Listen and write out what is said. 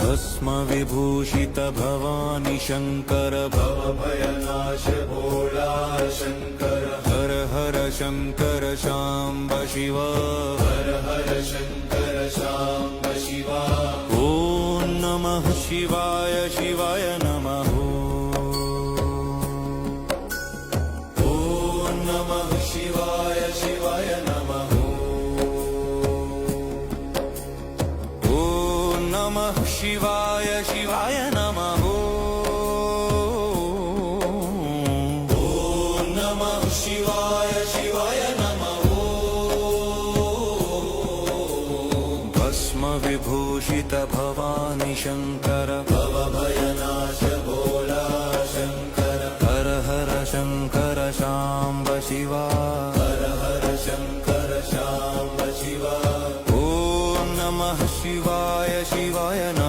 भस्म विभूषित भवानी शंकर भवभयनाश भोला शंकर हर हर शंकर शांब शिव हर हर शंकर शांब शिवा ओम नमः शिवाय शिवाय नमः ओम नमः शिवाय शिवाय नमः ओम नमः शिवाय शिवाय नमः ओम नमः शिवाय शिवाय नमः भस्म विभूषित भवानी शंकर भवभयनाश भोला शंकर हर हर शंकर शांब शिवा हर हर शंकर शांब शिवा ओम नमः शिवाय शिवाय नमः